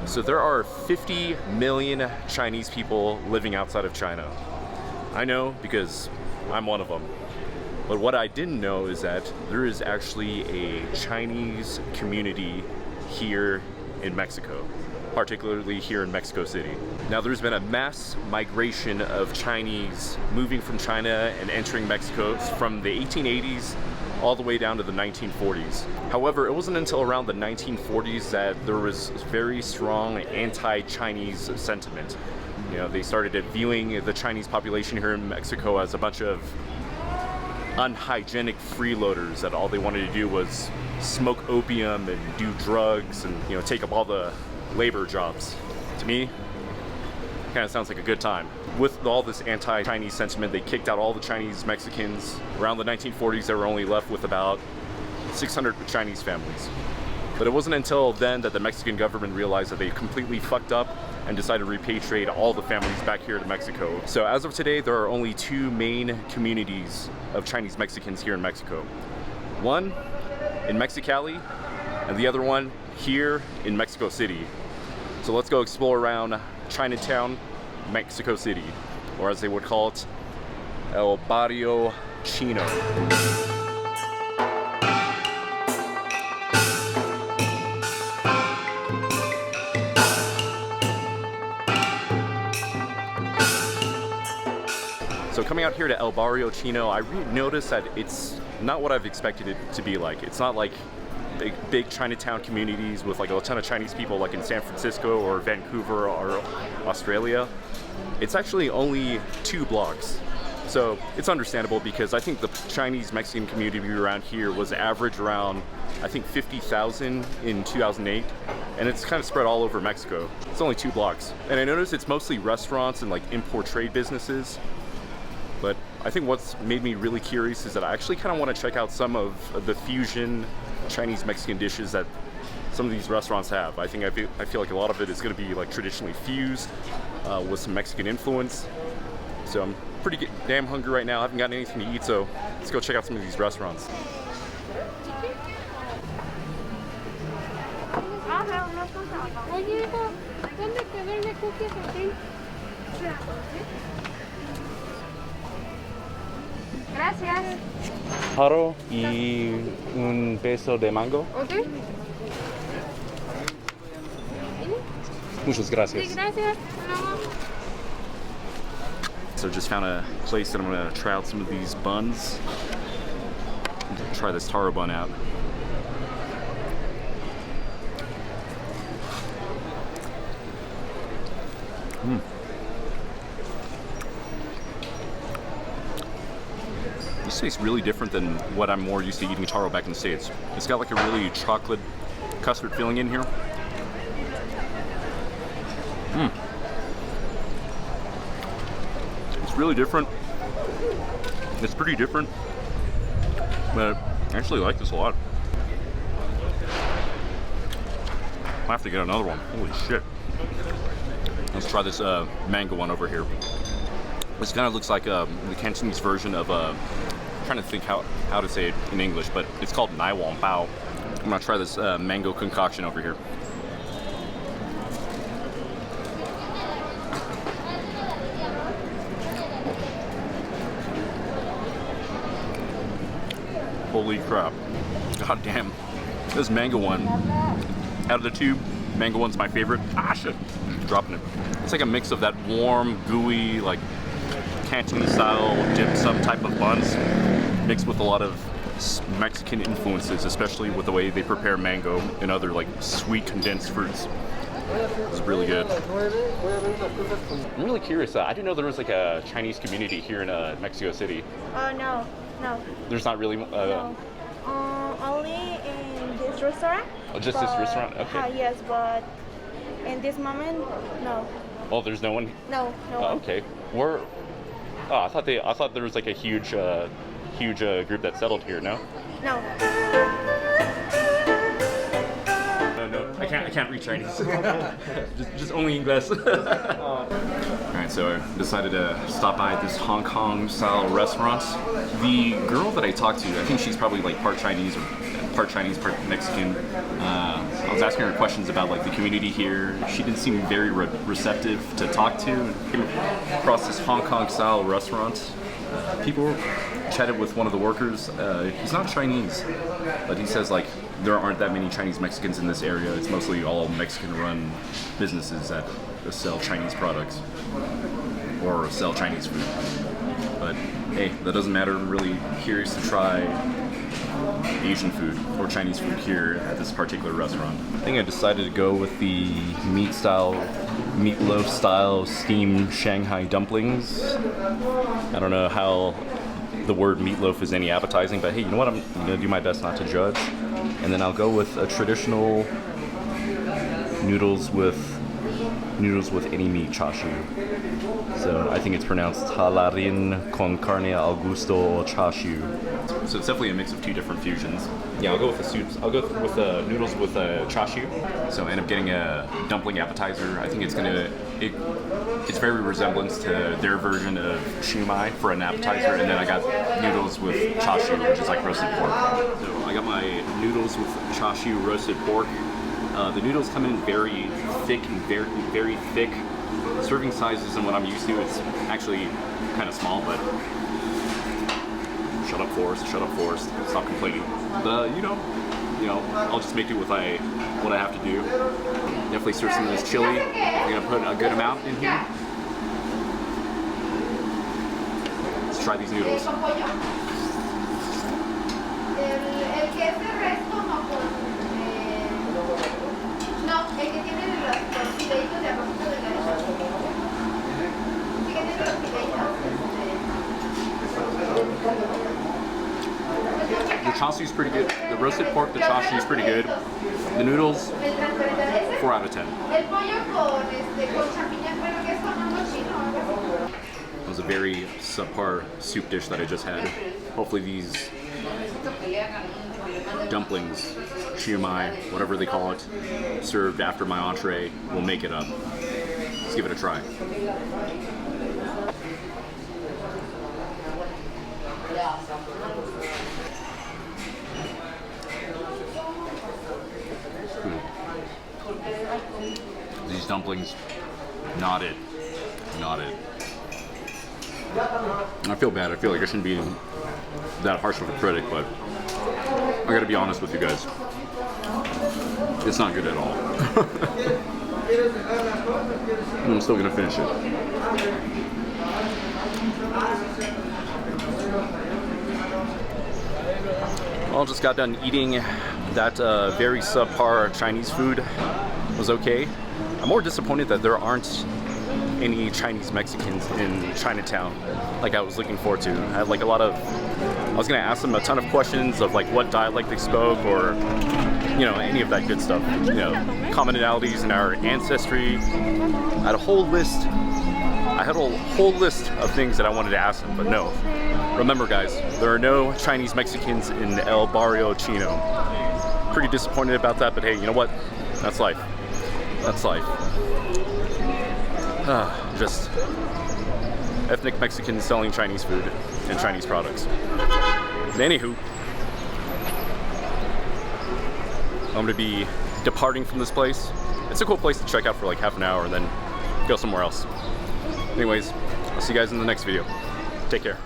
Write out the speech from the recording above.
So there are 50 million Chinese people living outside of China. I know because I'm one of them. But what I didn't know is that there is actually a Chinese community here in Mexico, particularly here in Mexico City. Now there's been a mass migration of Chinese moving from China and entering Mexico from the 1880s all the way down to the 1940s. However, it wasn't until around the 1940s that there was very strong anti-Chinese sentiment. You know, they started viewing the Chinese population here in Mexico as a bunch of unhygienic freeloaders that all they wanted to do was smoke opium and do drugs and, you know, take up all the labor jobs. To me, kind of sounds like a good time. With all this anti-Chinese sentiment, they kicked out all the Chinese Mexicans. Around the 1940s, they were only left with about 600 Chinese families. But it wasn't until then that the Mexican government realized that they completely fucked up and decided to repatriate all the families back here to Mexico. So as of today, there are only two main communities of Chinese Mexicans here in Mexico. One in Mexicali, and the other one here in Mexico City. So let's go explore around Chinatown, Mexico City, or as they would call it, El Barrio Chino. So coming out here to El Barrio Chino, I noticed that it's not what I've expected it to be like. It's not like big Chinatown communities with like a ton of Chinese people like in San Francisco or Vancouver or Australia. It's actually only 2 blocks. So it's understandable because I think the Chinese Mexican community around here was average around, I think 50,000 in 2008. And it's kind of spread all over Mexico. It's only 2 blocks. And I noticed it's mostly restaurants and like import trade businesses. But I think what's made me really curious is that I actually kind of want to check out some of the fusion Chinese Mexican dishes that some of these restaurants have. I feel like a lot of it is going to be like traditionally fused with some Mexican influence. So I'm pretty damn hungry right now. I haven't gotten anything to eat, so let's go check out some of these restaurants. Gracias. Jaro y un peso de mango. Okay. Muchas gracias. Sí, gracias. So just found a place that I'm gonna try out some of these buns. Try this taro bun out. This tastes really different than what I'm more used to eating taro back in the States. It's got like a really chocolate custard filling in here. It's really different. It's pretty different, but I actually like this a lot. I'll have to get another one. Holy shit. Let's try this mango one over here. This kind of looks like the Cantonese version of I'm trying to think how to say it in English, but it's called Nai Wang Bao. I'm gonna try this mango concoction over here. Holy crap. God damn. This mango one, out of the 2, mango one's my favorite. Ah, shit. Dropping it. It's like a mix of that warm, gooey, like Cantonese style dim sum type of buns mixed with a lot of Mexican influences, especially with the way they prepare mango and other like sweet condensed fruits. It's really good. I'm really curious. I didn't know there was like a Chinese community here in Mexico City. No. There's not really. No. Only in this restaurant. Oh, just this restaurant? Okay. Yes, but in this moment, no. Oh, there's no one. No. Oh, okay. Where? Oh, I thought there was like a huge group that settled here. No. No. No. I can't read Chinese. just only English. All right, so I decided to stop by this Hong Kong style restaurant. The girl that I talked to, I think she's probably like part Chinese or part Chinese, part Mexican. I was asking her questions about like the community here. She didn't seem very receptive to talk to. Came across this Hong Kong style restaurant. People chatted with one of the workers. He's not Chinese, but he says like there aren't that many Chinese Mexicans in this area. It's mostly all Mexican-run businesses that sell Chinese products or sell Chinese food. But hey, that doesn't matter. I'm really curious to try Asian food or Chinese food here at this particular restaurant. I think I decided to go with the meatloaf style steamed Shanghai dumplings. I don't know how the word meatloaf is any appetizing, but hey, you know what? I'm gonna do my best not to judge. And then I'll go with a traditional noodles with any meat chashu. So I think it's pronounced talarin con carne al gusto or chashu. So it's definitely a mix of two different fusions. Yeah, I'll go with the soups. I'll go with the noodles with chashu. So I end up getting a dumpling appetizer. I think it's very resemblance to their version of shumai for an appetizer, and then I got noodles with chashu, which is like roasted pork. So I got my noodles with chashu roasted pork. The noodles come in very thick and very thick. Serving sizes and what I'm used to, it's actually kind of small, but shut up, Forrest. Stop complaining. But you know, I'll just make do with what I have to do. Definitely serve some of this chili. I'm gonna put a good amount in here. Let's try these noodles. The chashu is pretty good. The roasted pork, the chashu is pretty good. The noodles, 4 out of 10. It was a very subpar soup dish that I just had. Hopefully these dumplings, shumai, whatever they call it, served after my entree will make it up. Let's give it a try. These dumplings, not it. I feel bad. I feel like I shouldn't be that harsh of a critic, but I gotta be honest with you guys. It's not good at all. And I'm still gonna finish it. Well, just got done eating that very subpar Chinese food. It was okay. I'm more disappointed that there aren't any Chinese Mexicans in Chinatown like I was looking forward to. I had like I was gonna ask them a ton of questions of like what dialect they spoke or any of that good stuff. Commonalities in our ancestry. I had a whole list of things that I wanted to ask them, but no. Remember guys, there are no Chinese Mexicans in El Barrio Chino. Pretty disappointed about that, but hey, you know what? That's life. Just ethnic Mexicans selling Chinese food and Chinese products. And anywho, I'm going to be departing from this place. It's a cool place to check out for like half an hour and then go somewhere else. Anyways, I'll see you guys in the next video. Take care.